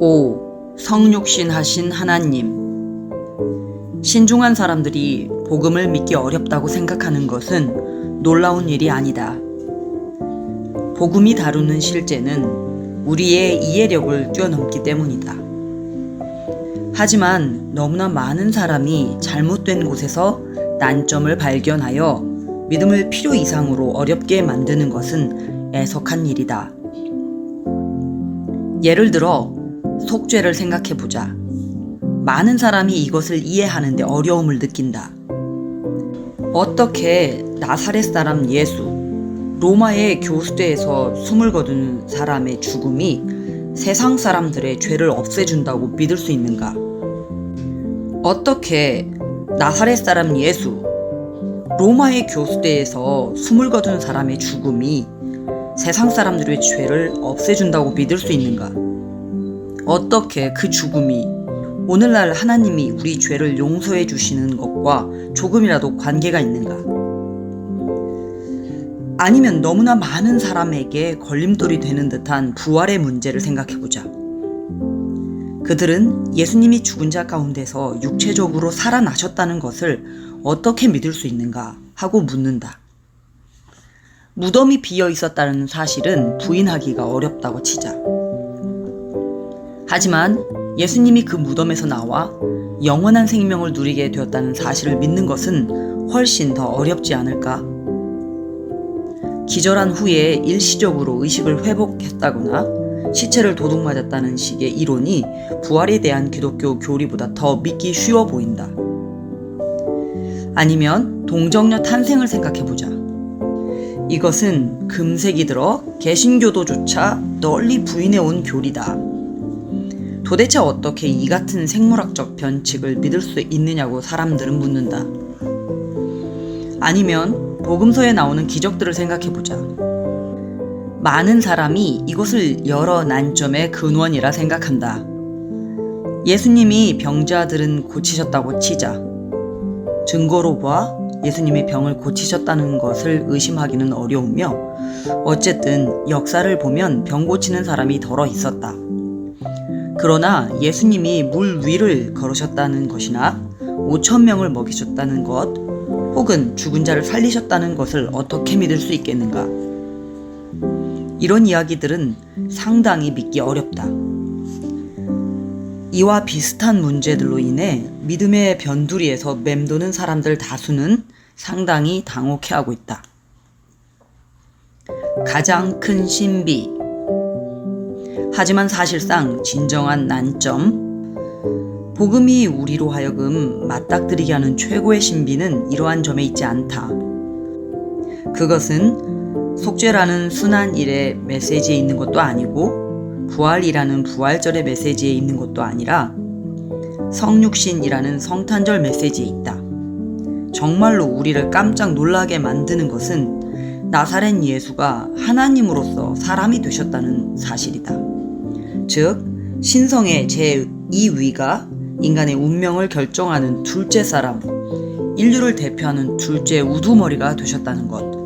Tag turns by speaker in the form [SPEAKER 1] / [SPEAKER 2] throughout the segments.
[SPEAKER 1] 5. 성육신 하신 하나님. 신중한 사람들이 복음을 믿기 어렵다고 생각하는 것은 놀라운 일이 아니다. 복음이 다루는 실제는 우리의 이해력을 뛰어넘기 때문이다. 하지만 너무나 많은 사람이 잘못된 곳에서 난점을 발견하여 믿음을 필요 이상으로 어렵게 만드는 것은 애석한 일이다. 예를 들어 속죄를 생각해보자. 많은 사람이 이것을 이해하는데 어려움을 느낀다. 어떻게 나사렛 사람 예수, 로마의 교수대에서 숨을 거둔 사람의 죽음이 세상 사람들의 죄를 없애준다고 믿을 수 있는가? 어떻게 나사렛 사람 예수, 로마의 교수대에서 숨을 거둔 사람의 죽음이 세상 사람들의 죄를 없애준다고 믿을 수 있는가? 어떻게 그 죽음이 오늘날 하나님이 우리 죄를 용서해 주시는 것과 조금이라도 관계가 있는가? 아니면 너무나 많은 사람에게 걸림돌이 되는 듯한 부활의 문제를 생각해보자. 그들은 예수님이 죽은 자 가운데서 육체적으로 살아나셨다는 것을 어떻게 믿을 수 있는가 하고 묻는다. 무덤이 비어 있었다는 사실은 부인하기가 어렵다고 치자. 하지만 예수님이 그 무덤에서 나와 영원한 생명을 누리게 되었다는 사실을 믿는 것은 훨씬 더 어렵지 않을까? 기절한 후에 일시적으로 의식을 회복했다거나 시체를 도둑맞았다는 식의 이론이 부활에 대한 기독교 교리보다 더 믿기 쉬워 보인다. 아니면 동정녀 탄생을 생각해보자. 이것은 금세기 들어 개신교도조차 널리 부인해온 교리다. 도대체 어떻게 이 같은 생물학적 변칙을 믿을 수 있느냐고 사람들은 묻는다. 아니면 복음서에 나오는 기적들을 생각해보자. 많은 사람이 이것을 여러 난점의 근원이라 생각한다. 예수님이 병자들은 고치셨다고 치자. 증거로 봐 예수님이 병을 고치셨다는 것을 의심하기는 어려우며 어쨌든 역사를 보면 병 고치는 사람이 덜어 있었다. 그러나 예수님이 물 위를 걸으셨다는 것이나 5,000명을 먹이셨다는 것 혹은 죽은 자를 살리셨다는 것을 어떻게 믿을 수 있겠는가? 이런 이야기들은 상당히 믿기 어렵다. 이와 비슷한 문제들로 인해 믿음의 변두리에서 맴도는 사람들 다수는 상당히 당혹해하고 있다. 가장 큰 신비. 하지만 사실상 진정한 난점, 복음이 우리로 하여금 맞닥뜨리게 하는 최고의 신비는 이러한 점에 있지 않다. 그것은 속죄라는 순한 일의 메시지에 있는 것도 아니고 부활이라는 부활절의 메시지에 있는 것도 아니라 성육신이라는 성탄절 메시지에 있다. 정말로 우리를 깜짝 놀라게 만드는 것은 나사렛 예수가 하나님으로서 사람이 되셨다는 사실이다. 즉 신성의 제2위가 인간의 운명을 결정하는 둘째 사람, 인류를 대표하는 둘째 우두머리가 되셨다는 것,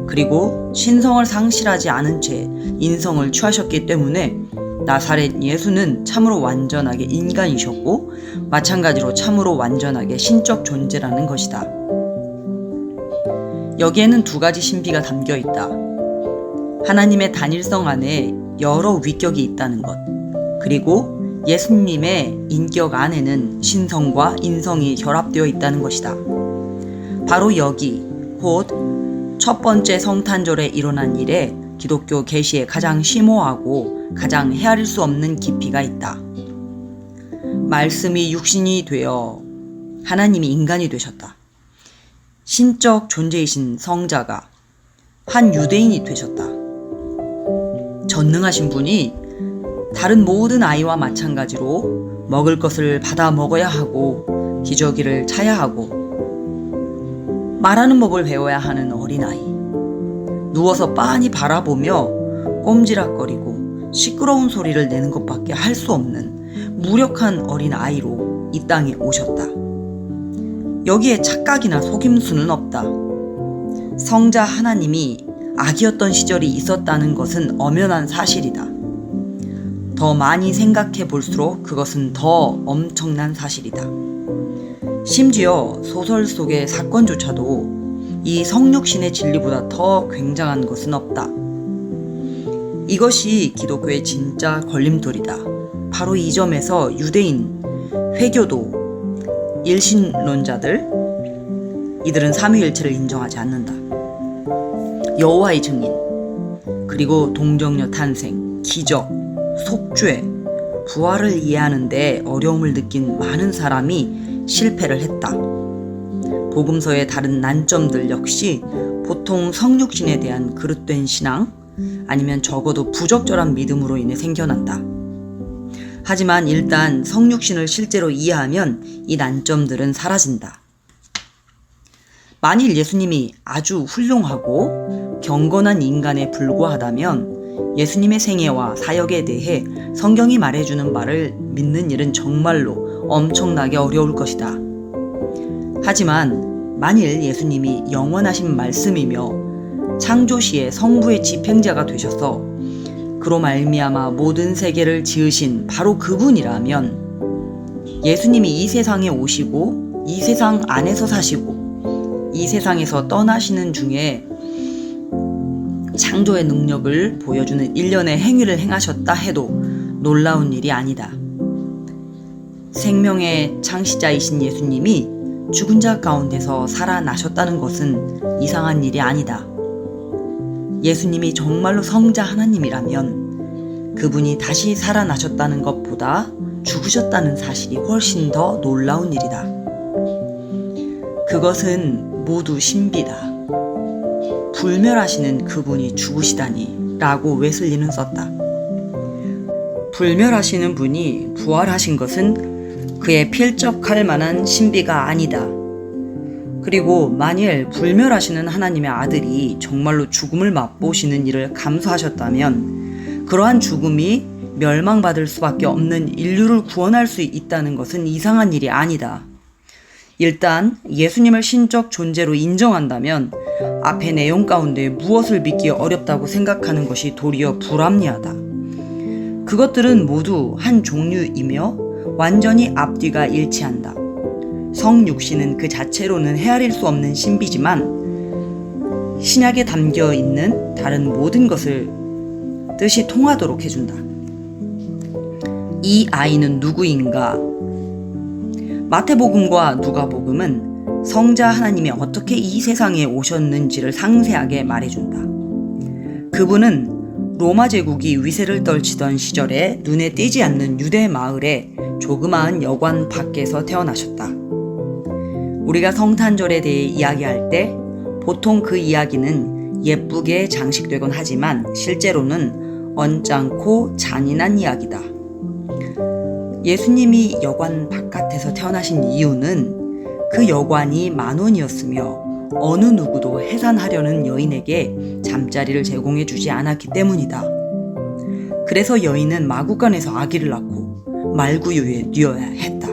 [SPEAKER 1] 그리고 신성을 상실하지 않은 채 인성을 취하셨기 때문에 나사렛 예수는 참으로 완전하게 인간이셨고 마찬가지로 참으로 완전하게 신적 존재라는 것이다. 여기에는 두 가지 신비가 담겨 있다. 하나님의 단일성 안에 여러 위격이 있다는 것, 그리고 예수님의 인격 안에는 신성과 인성이 결합되어 있다는 것이다. 바로 여기 곧 첫 번째 성탄절에 일어난 일에 기독교 계시에 가장 심오하고 가장 헤아릴 수 없는 깊이가 있다. 말씀이 육신이 되어 하나님이 인간이 되셨다. 신적 존재이신 성자가 한 유대인이 되셨다. 전능하신 분이 다른 모든 아이와 마찬가지로 먹을 것을 받아 먹어야 하고 기저귀를 차야 하고 말하는 법을 배워야 하는 어린아이, 누워서 빤히 바라보며 꼼지락거리고 시끄러운 소리를 내는 것밖에 할 수 없는 무력한 어린아이로 이 땅에 오셨다. 여기에 착각이나 속임수는 없다. 성자 하나님이 아기였던 시절이 있었다는 것은 엄연한 사실이다. 더 많이 생각해 볼수록 그것은 더 엄청난 사실이다. 심지어 소설 속의 사건조차도 이 성육신의 진리보다 더 굉장한 것은 없다. 이것이 기독교의 진짜 걸림돌이다. 바로 이 점에서 유대인, 회교도, 일신론자들, 이들은 삼위일체를 인정하지 않는다. 여호와의 증인, 그리고 동정녀 탄생, 기적, 속죄, 부활을 이해하는데 어려움을 느낀 많은 사람이 실패를 했다. 복음서의 다른 난점들 역시 보통 성육신에 대한 그릇된 신앙, 아니면 적어도 부적절한 믿음으로 인해 생겨난다. 하지만 일단 성육신을 실제로 이해하면 이 난점들은 사라진다. 만일 예수님이 아주 훌륭하고 경건한 인간에 불과하다면 예수님의 생애와 사역에 대해 성경이 말해주는 말을 믿는 일은 정말로 엄청나게 어려울 것이다. 하지만 만일 예수님이 영원하신 말씀이며 창조시에 성부의 집행자가 되셔서 그로 말미암아 모든 세계를 지으신 바로 그분이라면 예수님이 이 세상에 오시고 이 세상 안에서 사시고 이 세상에서 떠나시는 중에 창조의 능력을 보여주는 일련의 행위를 행하셨다 해도 놀라운 일이 아니다. 생명의 창시자이신 예수님이 죽은 자 가운데서 살아나셨다는 것은 이상한 일이 아니다. 예수님이 정말로 성자 하나님이라면 그분이 다시 살아나셨다는 것보다 죽으셨다는 사실이 훨씬 더 놀라운 일이다. 그것은 모두 신비다. 불멸하시는 그분이 죽으시다니 라고 웨슬리는 썼다. 불멸하시는 분이 부활하신 것은 그에 필적할 만한 신비가 아니다. 그리고 만일 불멸하시는 하나님의 아들이 정말로 죽음을 맛보시는 일을 감수하셨다면 그러한 죽음이 멸망받을 수밖에 없는 인류를 구원할 수 있다는 것은 이상한 일이 아니다. 일단 예수님을 신적 존재로 인정한다면 앞의 내용 가운데 무엇을 믿기 어렵다고 생각하는 것이 도리어 불합리하다. 그것들은 모두 한 종류이며 완전히 앞뒤가 일치한다. 성육신은 그 자체로는 헤아릴 수 없는 신비지만 신약에 담겨 있는 다른 모든 것을 뜻이 통하도록 해준다. 이 아이는 누구인가? 마태복음과 누가복음은 성자 하나님이 어떻게 이 세상에 오셨는지를 상세하게 말해준다. 그분은 로마 제국이 위세를 떨치던 시절에 눈에 띄지 않는 유대 마을의 조그마한 여관 밖에서 태어나셨다. 우리가 성탄절에 대해 이야기할 때 보통 그 이야기는 예쁘게 장식되곤 하지만 실제로는 언짢고 잔인한 이야기다. 예수님이 여관 바깥에서 태어나신 이유는 그 여관이 만원이었으며 어느 누구도 해산하려는 여인에게 잠자리를 제공해 주지 않았기 때문이다. 그래서 여인은 마구간에서 아기를 낳고 말구유에 뉘어야 했다.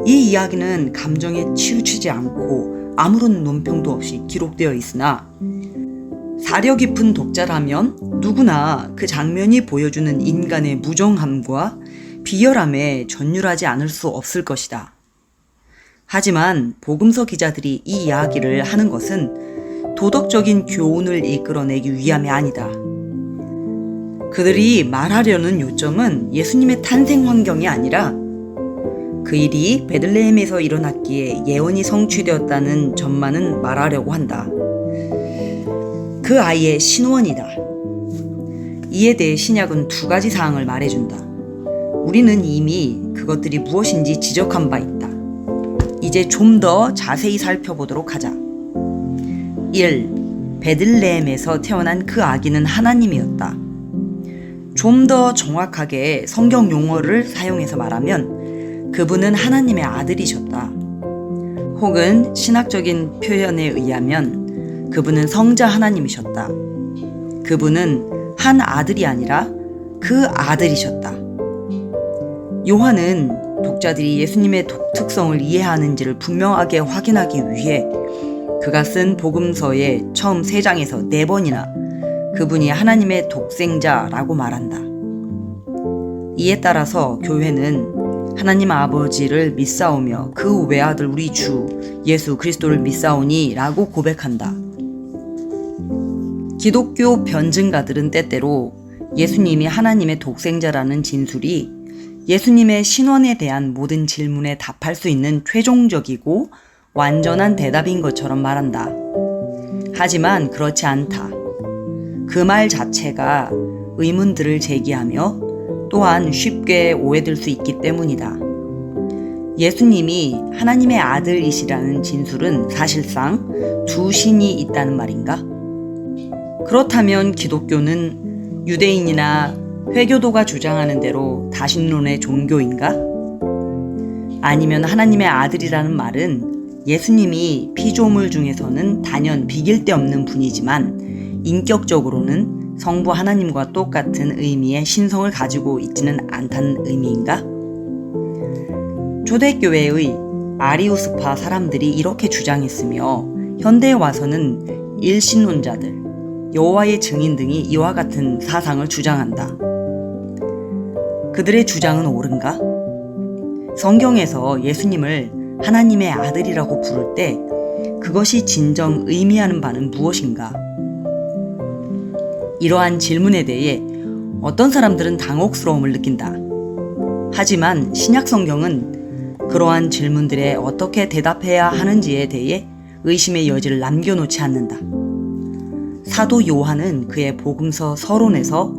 [SPEAKER 1] 이 이야기는 감정에 치우치지 않고 아무런 논평도 없이 기록되어 있으나 사려 깊은 독자라면 누구나 그 장면이 보여주는 인간의 무정함과 비열함에 전율하지 않을 수 없을 것이다. 하지만 복음서 기자들이 이 이야기를 하는 것은 도덕적인 교훈을 이끌어내기 위함이 아니다. 그들이 말하려는 요점은 예수님의 탄생 환경이 아니라 그 일이 베들레헴에서 일어났기에 예언이 성취되었다는 점만은 말하려고 한다. 그 아이의 신원이다. 이에 대해 신약은 두 가지 사항을 말해준다. 우리는 이미 그것들이 무엇인지 지적한 바 있다. 이제 좀 더 자세히 살펴보도록 하자. 1. 베들레헴에서 태어난 그 아기는 하나님이었다. 좀 더 정확하게 성경 용어를 사용해서 말하면 그분은 하나님의 아들이셨다. 혹은 신학적인 표현에 의하면 그분은 성자 하나님이셨다. 그분은 한 아들이 아니라 그 아들이셨다. 요한은 독자들이 예수님의 독특성을 이해하는지를 분명하게 확인하기 위해 그가 쓴 복음서의 처음 3장에서 4번이나 그분이 하나님의 독생자라고 말한다. 이에 따라서 교회는 하나님 아버지를 믿사오며 그 외아들 우리 주 예수 그리스도를 믿사오니 라고 고백한다. 기독교 변증가들은 때때로 예수님이 하나님의 독생자라는 진술이 예수님의 신원에 대한 모든 질문에 답할 수 있는 최종적이고 완전한 대답인 것처럼 말한다. 하지만 그렇지 않다. 그 말 자체가 의문들을 제기하며 또한 쉽게 오해될 수 있기 때문이다. 예수님이 하나님의 아들이시라는 진술은 사실상 두 신이 있다는 말인가? 그렇다면 기독교는 유대인이나 회교도가 주장하는 대로 다신론의 종교인가? 아니면 하나님의 아들이라는 말은 예수님이 피조물 중에서는 단연 비길 데 없는 분이지만 인격적으로는 성부 하나님과 똑같은 의미의 신성을 가지고 있지는 않다는 의미인가? 초대교회의 아리우스파 사람들이 이렇게 주장했으며 현대에 와서는 일신론자들, 여호와의 증인 등이 이와 같은 사상을 주장한다. 그들의 주장은 옳은가? 성경에서 예수님을 하나님의 아들이라고 부를 때 그것이 진정 의미하는 바는 무엇인가? 이러한 질문에 대해 어떤 사람들은 당혹스러움을 느낀다. 하지만 신약 성경은 그러한 질문들에 어떻게 대답해야 하는지에 대해 의심의 여지를 남겨놓지 않는다. 사도 요한은 그의 복음서 서론에서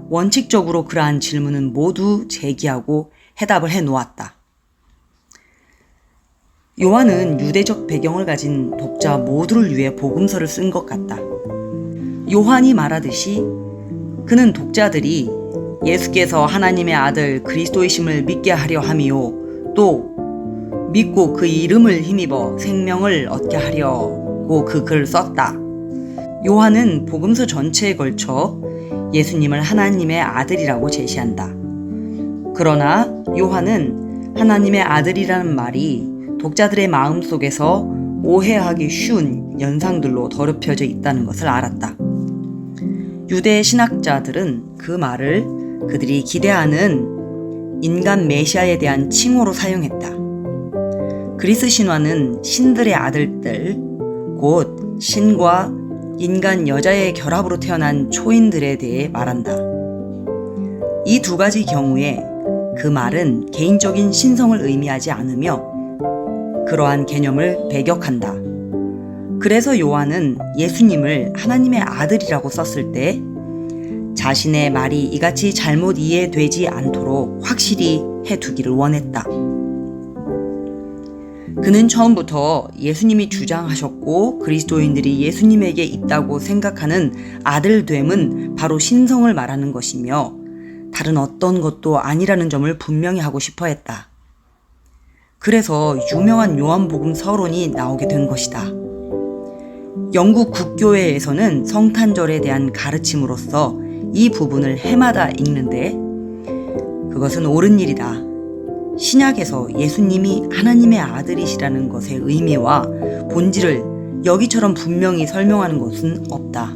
[SPEAKER 1] 원칙적으로 그러한 질문은 모두 제기하고 해답을 해놓았다. 요한은 유대적 배경을 가진 독자 모두를 위해 복음서를 쓴 것 같다. 요한이 말하듯이 그는 독자들이 예수께서 하나님의 아들 그리스도이심을 믿게 하려 함이요 또 믿고 그 이름을 힘입어 생명을 얻게 하려고 그 글을 썼다. 요한은 복음서 전체에 걸쳐 예수님을 하나님의 아들이라고 제시한다. 그러나 요한은 하나님의 아들이라는 말이 독자들의 마음속에서 오해하기 쉬운 연상들로 더럽혀져 있다는 것을 알았다. 유대 신학자들은 그 말을 그들이 기대하는 인간 메시아에 대한 칭호로 사용했다. 그리스 신화는 신들의 아들들, 곧 신과 인간 여자의 결합으로 태어난 초인들에 대해 말한다. 이 두 가지 경우에 그 말은 개인적인 신성을 의미하지 않으며 그러한 개념을 배격한다. 그래서 요한은 예수님을 하나님의 아들이라고 썼을 때 자신의 말이 이같이 잘못 이해되지 않도록 확실히 해두기를 원했다. 그는 처음부터 예수님이 주장하셨고 그리스도인들이 예수님에게 있다고 생각하는 아들됨은 바로 신성을 말하는 것이며 다른 어떤 것도 아니라는 점을 분명히 하고 싶어 했다. 그래서 유명한 요한복음 서론이 나오게 된 것이다. 영국 국교회에서는 성탄절에 대한 가르침으로서 이 부분을 해마다 읽는데 그것은 옳은 일이다. 신약에서 예수님이 하나님의 아들이시라는 것의 의미와 본질을 여기처럼 분명히 설명하는 것은 없다.